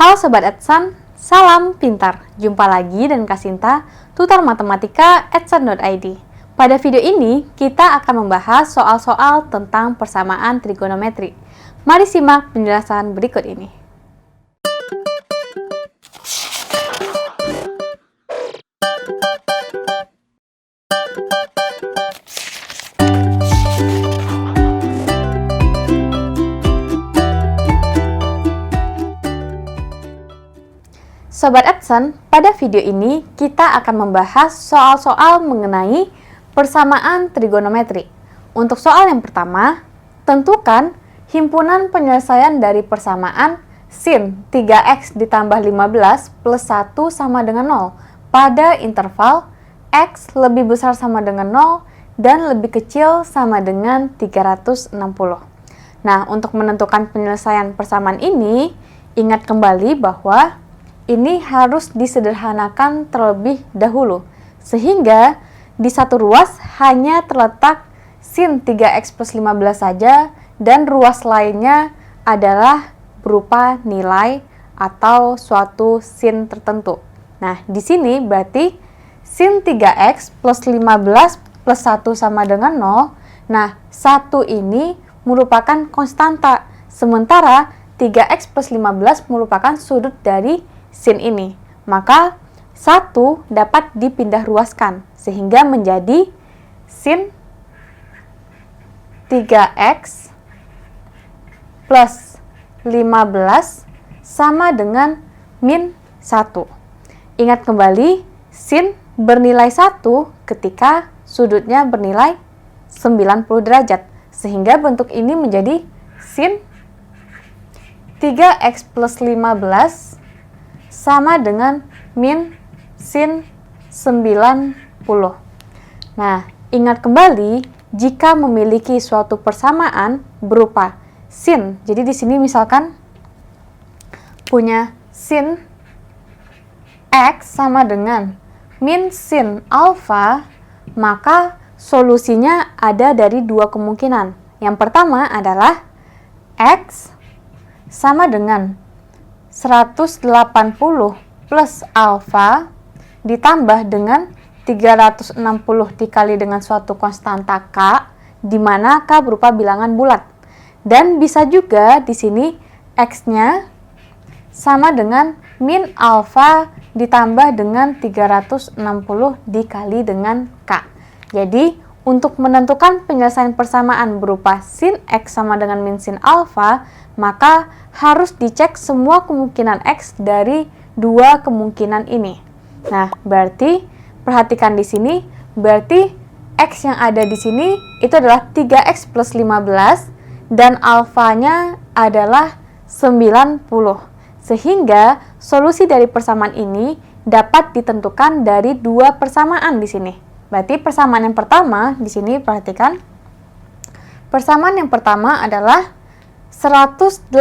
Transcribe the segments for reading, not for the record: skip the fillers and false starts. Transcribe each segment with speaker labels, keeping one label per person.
Speaker 1: Halo Sobat Edson, salam pintar. Jumpa lagi dengan Kak Sinta, tutor matematika edson.id. Pada video ini, kita akan membahas soal-soal tentang persamaan trigonometri. Mari simak penjelasan berikut ini. Sobat Edson, pada video ini kita akan membahas soal-soal mengenai persamaan trigonometri. Untuk soal yang pertama, tentukan himpunan penyelesaian dari persamaan sin 3x ditambah 15 plus 1 sama dengan 0 pada interval x lebih besar sama dengan 0 dan lebih kecil sama dengan 360. Nah, untuk menentukan penyelesaian persamaan ini, ingat kembali bahwa ini harus disederhanakan terlebih dahulu, sehingga di satu ruas hanya terletak sin 3x plus 15 saja, dan ruas lainnya adalah berupa nilai atau suatu sin tertentu. Nah, di sini berarti sin 3x plus 15 plus 1 sama dengan 0. Nah, 1 ini merupakan konstanta, sementara 3x plus 15 merupakan sudut dari sin ini, maka 1 dapat dipindah ruaskan sehingga menjadi sin 3x plus 15 sama dengan min 1. Ingat kembali, sin bernilai 1 ketika sudutnya bernilai 90 derajat, sehingga bentuk ini menjadi sin 3x plus 15 sama dengan min sin 90. Nah, ingat kembali jika memiliki suatu persamaan berupa sin. Jadi di sini misalkan punya sin x sama dengan min sin alfa, maka solusinya ada dari dua kemungkinan. Yang pertama adalah x sama dengan 180 plus alfa ditambah dengan 360 dikali dengan suatu konstanta k, di mana k berupa bilangan bulat. Dan bisa juga di sini x-nya sama dengan min alfa ditambah dengan 360 dikali dengan k. Jadi, untuk menentukan penyelesaian persamaan berupa sin x sama dengan min sin alfa, maka harus dicek semua kemungkinan x dari dua kemungkinan ini. Nah, berarti perhatikan di sini, berarti x yang ada di sini itu adalah 3x plus 15 dan alfanya adalah 90. Sehingga solusi dari persamaan ini dapat ditentukan dari dua persamaan di sini. Berarti persamaan yang pertama di sini perhatikan. Persamaan yang pertama adalah 180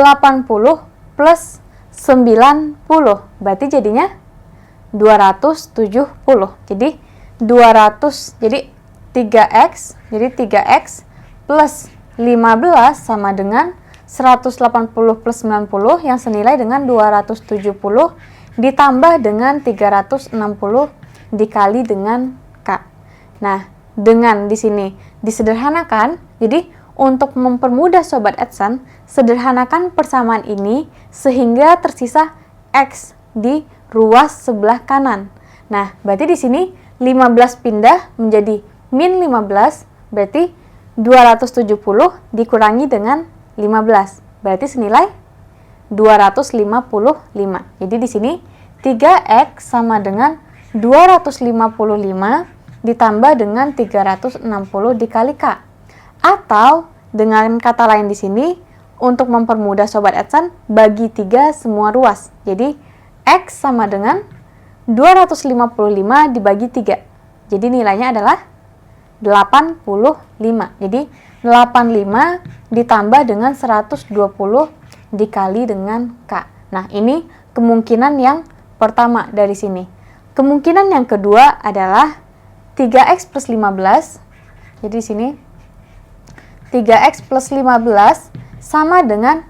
Speaker 1: plus 90. Berarti jadinya 270. Jadi 200, jadi 3x, plus 15 sama dengan 180 plus 90 yang senilai dengan 270 ditambah dengan 360 dikali dengan k. Nah, dengan di sini disederhanakan, jadi untuk mempermudah Sobat Edson, sederhanakan persamaan ini sehingga tersisa x di ruas sebelah kanan. Nah, berarti di sini 15 pindah menjadi min 15, berarti 270 dikurangi dengan 15, berarti senilai 255. Jadi di sini 3x sama dengan 255 ditambah dengan 360 dikali k. Atau dengan kata lain di sini, untuk mempermudah Sobat Edson, bagi 3 semua ruas. Jadi x sama dengan 255 dibagi 3. Jadi nilainya adalah 85. Jadi 85 ditambah dengan 120 dikali dengan k. Nah, ini kemungkinan yang pertama dari sini. Kemungkinan yang kedua adalah 3x plus 15. Jadi di sini 3x plus 15 sama dengan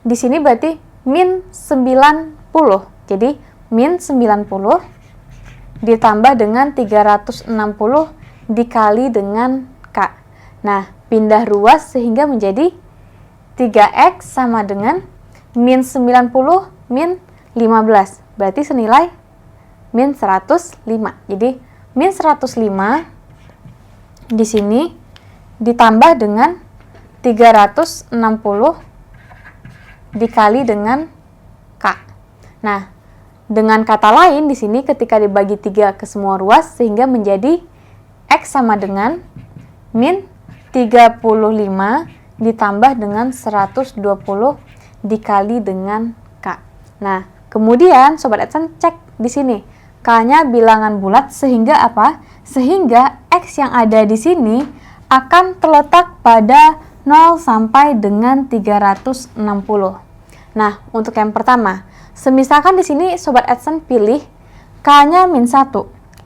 Speaker 1: di sini berarti min 90. Jadi min 90 ditambah dengan 360 dikali dengan K. Nah, pindah ruas sehingga menjadi 3X sama dengan min 90 min 15. Berarti senilai min 105. Jadi, min 105 di sini ditambah dengan 360 dikali dengan K. Nah, dengan kata lain di sini ketika dibagi 3 ke semua ruas sehingga menjadi X sama dengan min 35 ditambah dengan 120 dikali dengan K. Nah, kemudian Sobat Adsense cek di sini. K-nya bilangan bulat sehingga apa? Sehingga X yang ada di sini akan terletak pada 0 sampai dengan 360. Nah, untuk yang pertama, semisalkan di sini Sobat Adsense pilih K-nya min 1.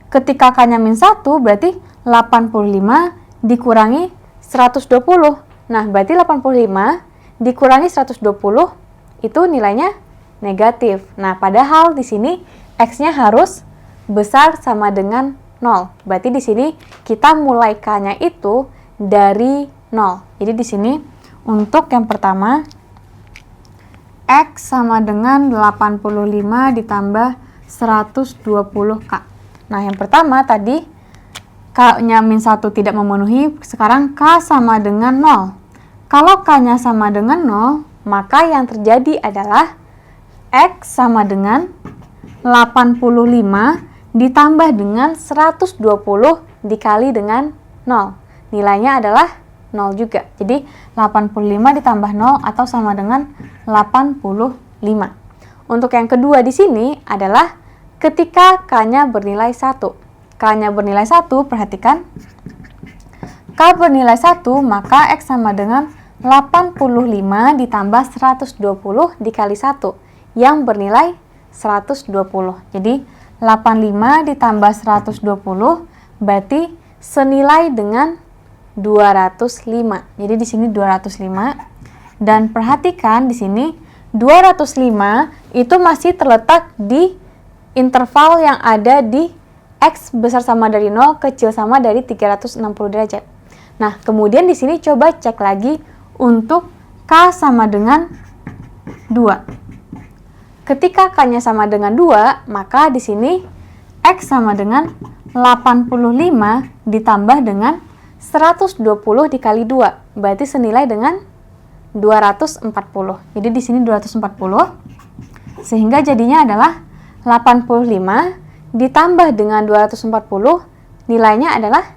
Speaker 1: Ketika K-nya min 1 berarti 85 dikurangi 120. Nah, berarti 85 dikurangi 120 itu nilainya negatif. Nah, padahal di sini X-nya harus besar sama dengan 0. Berarti di sini kita mulai K-nya itu dari 0. Jadi di sini untuk yang pertama X sama dengan 85 ditambah 120K. Nah, yang pertama tadi K-nya min 1 tidak memenuhi, sekarang K sama dengan 0. Kalau K-nya sama dengan 0, maka yang terjadi adalah X sama dengan 85 ditambah dengan 120 dikali dengan 0. Nilainya adalah 0 juga. Jadi 85 ditambah 0 atau sama dengan 85. Untuk yang kedua di sini adalah ketika K-nya bernilai 1. K-nya bernilai 1, perhatikan. K bernilai 1, maka X sama dengan 85 ditambah 120 dikali 1, yang bernilai 120. Jadi, 85 ditambah 120, berarti senilai dengan 205. Jadi, di sini 205. Dan perhatikan di sini, 205 itu masih terletak di interval yang ada di X besar sama dari 0, kecil sama dari 360 derajat. Nah, kemudian di sini coba cek lagi untuk K sama dengan 2. Ketika K-nya sama dengan 2, maka di sini X sama dengan 85 ditambah dengan 120 dikali 2. Berarti senilai dengan 240. Jadi di sini 240. Sehingga jadinya adalah 85 ditambah dengan 240, nilainya adalah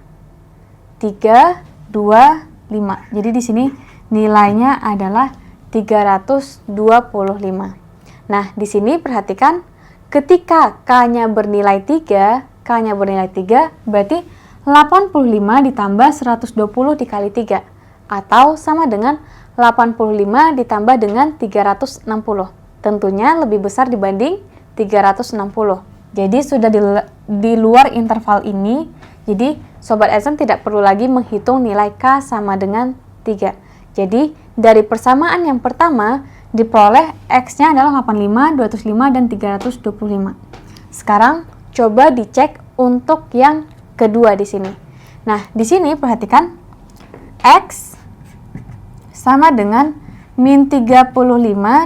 Speaker 1: 325. Jadi di sini nilainya adalah 325. Nah, di sini perhatikan ketika K-nya bernilai 3, K-nya bernilai 3, berarti 85 ditambah 120 dikali 3 atau sama dengan 85 ditambah dengan 360. Tentunya lebih besar dibanding 360. Jadi sudah di luar interval ini, jadi Sobat Adsense tidak perlu lagi menghitung nilai K sama dengan 3. Jadi dari persamaan yang pertama diperoleh X-nya adalah 85, 205, dan 325. Sekarang coba dicek untuk yang kedua di sini. Nah, di sini perhatikan X sama dengan min 35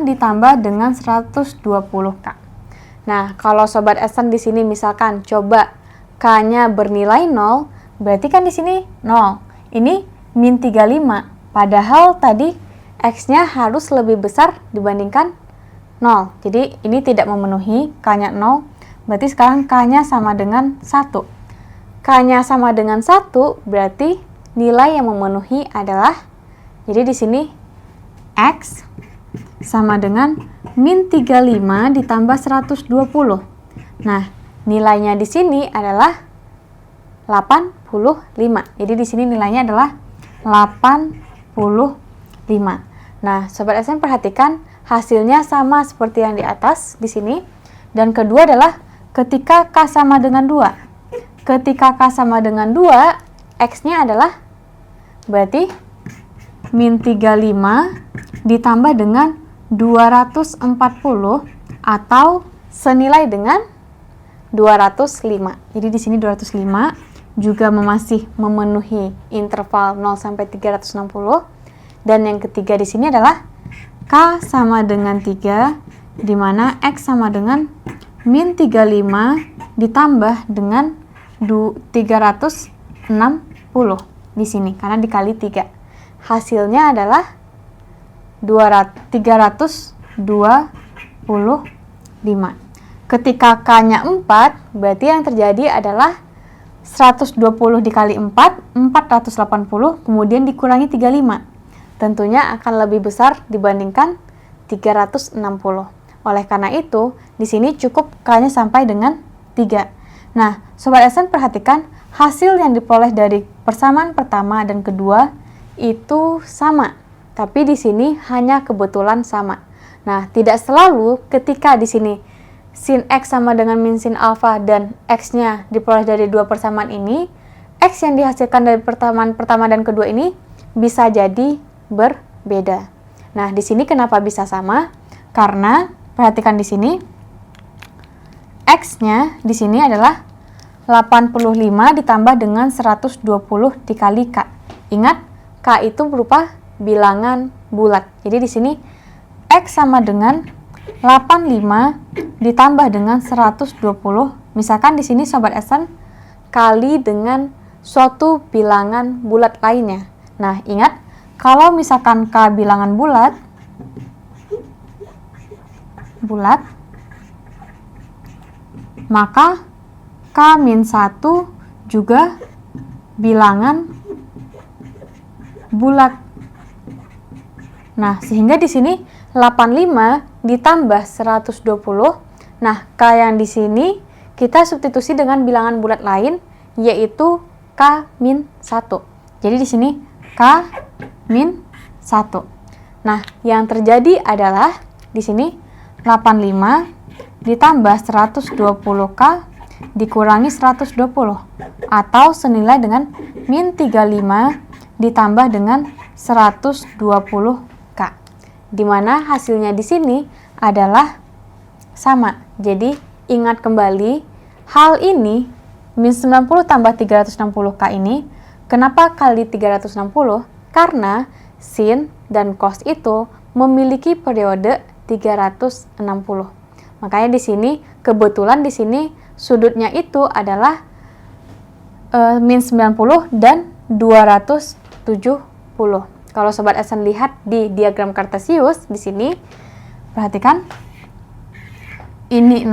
Speaker 1: ditambah dengan 120K. Nah, kalau Sobat Adsense di sini misalkan coba K-nya bernilai 0, berarti kan di sini 0. Ini min 35. Padahal tadi X-nya harus lebih besar dibandingkan 0. Jadi ini tidak memenuhi, K-nya 0. Berarti sekarang K-nya sama dengan 1. K-nya sama dengan 1 berarti nilai yang memenuhi adalah, jadi di sini X sama dengan min 35 ditambah 120. Nah, nilainya di sini adalah 85. Jadi di sini nilainya adalah 85. Nah, Sobat Adsense perhatikan hasilnya sama seperti yang di atas di sini. Dan kedua adalah ketika K sama dengan 2. Ketika K sama dengan 2, X-nya adalah berarti min 35 ditambah dengan 240 atau senilai dengan 205. Jadi di sini 205 juga masih memenuhi interval 0 sampai 360. Dan yang ketiga di sini adalah K sama dengan 3, di mana X sama dengan min 35 ditambah dengan 360 di sini, karena dikali 3. Hasilnya adalah 325. Ketika K-nya 4, berarti yang terjadi adalah 120 dikali 4, 480, kemudian dikurangi 35. Tentunya akan lebih besar dibandingkan 360. Oleh karena itu, di sini cukup K-nya sampai dengan 3. Nah, Sobat SN perhatikan hasil yang diperoleh dari persamaan pertama dan kedua itu sama. Tapi di sini hanya kebetulan sama. Nah, tidak selalu ketika di sini sin X sama dengan min sin alfa dan X-nya diperoleh dari dua persamaan ini, X yang dihasilkan dari persamaan pertama dan kedua ini bisa jadi berbeda. Nah, di sini kenapa bisa sama? Karena perhatikan di sini X-nya di sini adalah 85 ditambah dengan 120 dikali K. Ingat, K itu berupa bilangan bulat. Jadi di sini X sama dengan 85 ditambah dengan 120. Misalkan di sini Sobat SN kali dengan suatu bilangan bulat lainnya. Nah, ingat, kalau misalkan K bilangan bulat, maka K-1 juga bilangan bulat. Nah, sehingga di sini 85 ditambah 120. Nah, K yang di sini kita substitusi dengan bilangan bulat lain, yaitu K-1. Jadi di sini K-1. Nah, yang terjadi adalah di sini 85 ditambah 120K dikurangi 120, atau senilai dengan min 35 ditambah dengan 120K, di mana hasilnya di sini adalah sama. Jadi ingat kembali hal ini, min 90 tambah 360K ini kenapa kali 360? Karena sin dan cos itu memiliki periode 360. Makanya di sini kebetulan di sini sudutnya itu adalah min 90 dan 270. Kalau Sobat SN lihat di diagram Kartesius di sini, perhatikan ini 0,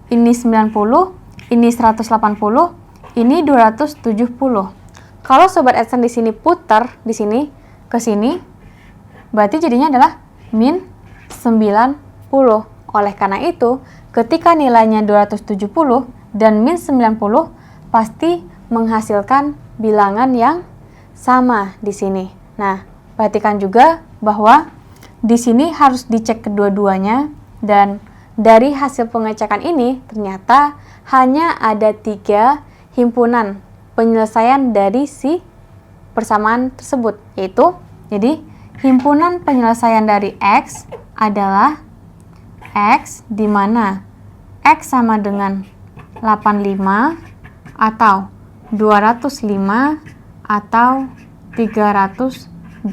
Speaker 1: ini 90, ini 180, ini 270. Kalau Sobat SN di sini putar di sini ke sini, berarti jadinya adalah min 90. Oleh karena itu, ketika nilainya 270 dan min 90 pasti menghasilkan bilangan yang sama di sini. Nah, perhatikan juga bahwa di sini harus dicek kedua-duanya, dan dari hasil pengecekan ini ternyata hanya ada 3 himpunan penyelesaian dari si persamaan tersebut, yaitu jadi himpunan penyelesaian dari X adalah X di mana X sama dengan 85 atau 205 atau 325.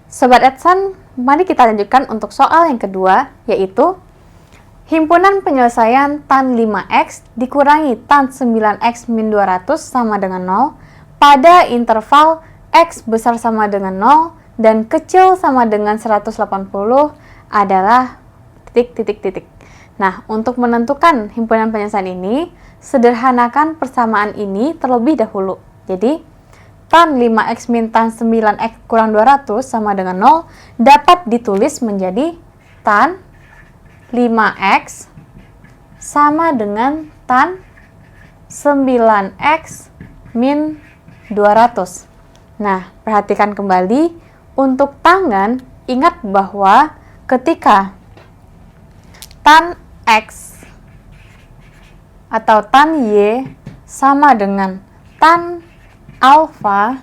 Speaker 1: Sobat Edson, mari kita lanjutkan untuk soal yang kedua, yaitu himpunan penyelesaian tan 5x dikurangi tan 9x min 200 sama dengan 0 pada interval X besar sama dengan 0 dan kecil sama dengan 180 adalah titik. Nah, untuk menentukan himpunan penyelesaian ini, sederhanakan persamaan ini terlebih dahulu. Jadi, tan 5x min tan 9x kurang 200 sama dengan 0 dapat ditulis menjadi tan 5x sama dengan tan 9x min 200. Nah, perhatikan kembali, untuk tangan, ingat bahwa ketika tan X atau tan Y sama dengan tan alfa,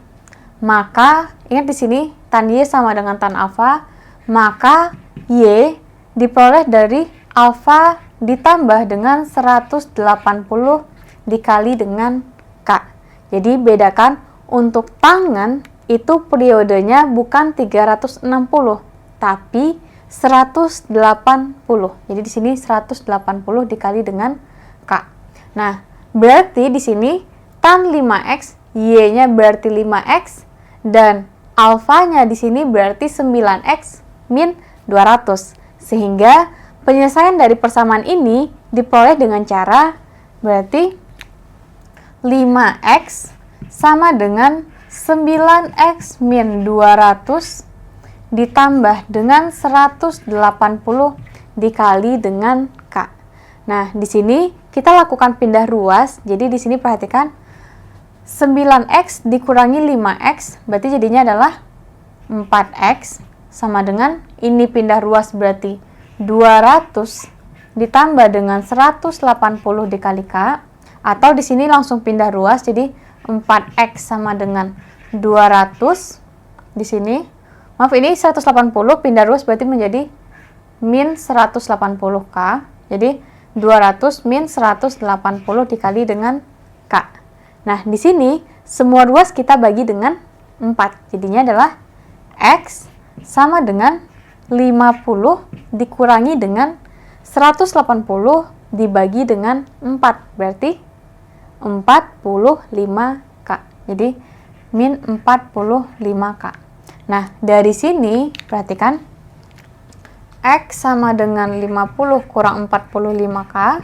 Speaker 1: maka ingat di sini tan Y sama dengan tan alfa, maka Y diperoleh dari alfa ditambah dengan 180 dikali dengan K. Jadi bedakan untuk tangan itu periodenya bukan 360 tapi 180. Jadi di sini 180 dikali dengan K. Nah, berarti di sini tan 5x, Y-nya berarti 5x dan alfanya di sini berarti 9x min 200. Sehingga penyelesaian dari persamaan ini diperoleh dengan cara berarti 5x sama dengan 9x min 200 ditambah dengan 180 dikali dengan K. Nah, di sini kita lakukan pindah ruas. Jadi di sini perhatikan 9x dikurangi 5x berarti jadinya adalah 4x sama dengan ini pindah ruas berarti 200 ditambah dengan 180 dikali K, atau di sini langsung pindah ruas jadi 4x sama dengan 200 di sini. Maaf, ini 180 pindah ruas berarti menjadi min 180K. Jadi 200 min 180 dikali dengan K. Nah, di sini semua ruas kita bagi dengan 4. Jadinya adalah X sama dengan 50 dikurangi dengan 180 dibagi dengan 4. Berarti 45K. Jadi min 45K. Nah, dari sini perhatikan X sama dengan 50 kurang 45K.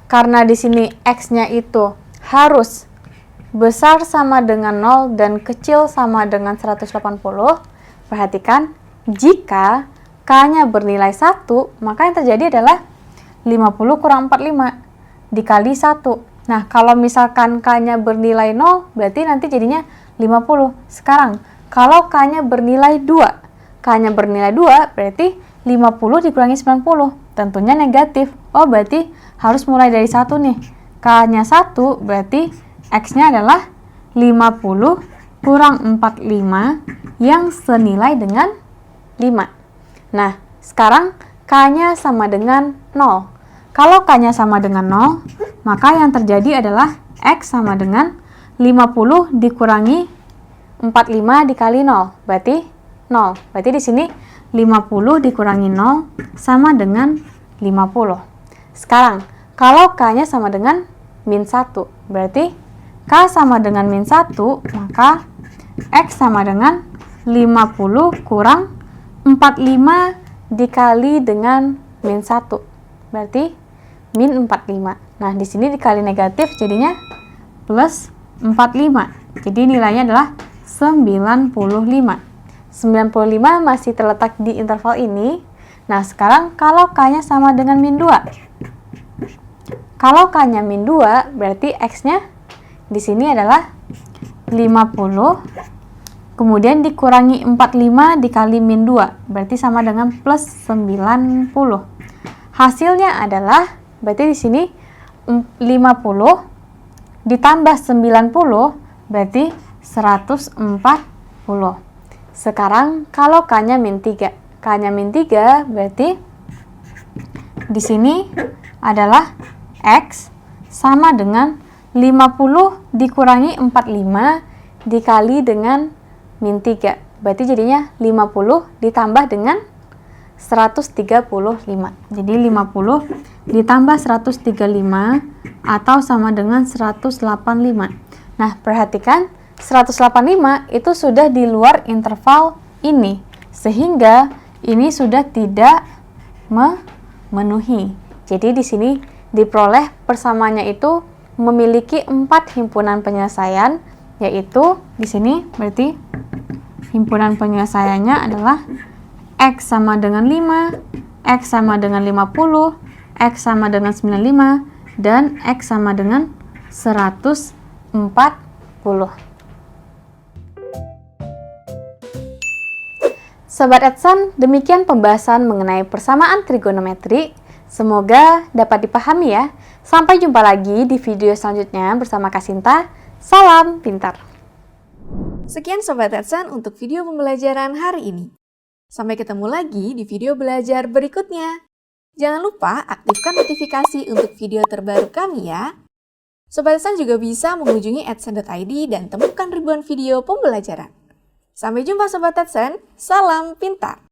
Speaker 1: Karena di sini X-nya itu harus besar sama dengan 0 dan kecil sama dengan 180. Perhatikan, jika K-nya bernilai 1, maka yang terjadi adalah 50 kurang 45 dikali 1. Nah, kalau misalkan K-nya bernilai 0, berarti nanti jadinya 50. Sekarang, kalau K-nya bernilai 2, K-nya bernilai 2 berarti 50 dikurangi 90, tentunya negatif. Oh, berarti harus mulai dari 1 nih. K-nya 1 berarti X-nya adalah 50 kurang 45 yang senilai dengan 5. Nah, sekarang K-nya sama dengan 0. Kalau K-nya sama dengan 0, maka yang terjadi adalah X sama dengan 50 dikurangi 45 dikali 0, berarti 0. Berarti di sini 50 dikurangi 0 sama dengan 50. Sekarang, kalau K-nya sama dengan min 1, berarti K sama dengan min 1, maka X sama dengan 50 kurang 45 dikali dengan min 1. Berarti min 45. Nah, di sini dikali negatif jadinya plus 45. Jadi nilainya adalah 95. 95 masih terletak di interval ini. Nah, sekarang kalau K-nya sama dengan min 2. Kalau K-nya min 2, berarti X-nya di sini adalah 50. Kemudian dikurangi 45 dikali min 2. Berarti sama dengan plus 90. Hasilnya adalah, berarti di sini 50 ditambah 90, berarti 140. Sekarang kalau K-nya min 3. K-nya min 3 berarti di sini adalah X sama dengan 50 dikurangi 45 dikali dengan min 3. Berarti jadinya 50 ditambah dengan 135. Jadi 50 ditambah 135 atau sama dengan 185. Nah, perhatikan 185 itu sudah di luar interval ini, sehingga ini sudah tidak memenuhi. Jadi di sini diperoleh persamaannya itu memiliki 4 himpunan penyelesaian, yaitu di sini berarti himpunan penyelesaiannya adalah X sama dengan 5, X sama dengan 50, X sama dengan 95, dan X sama dengan 140. Sobat Edson, demikian pembahasan mengenai persamaan trigonometri. Semoga dapat dipahami ya. Sampai jumpa lagi di video selanjutnya bersama Kak Sinta. Salam pintar!
Speaker 2: Sekian Sobat Adsen untuk video pembelajaran hari ini. Sampai ketemu lagi di video belajar berikutnya. Jangan lupa aktifkan notifikasi untuk video terbaru kami ya. Sobat Adsen juga bisa mengunjungi adsen.id dan temukan ribuan video pembelajaran. Sampai jumpa Sobat Adsen, salam pintar!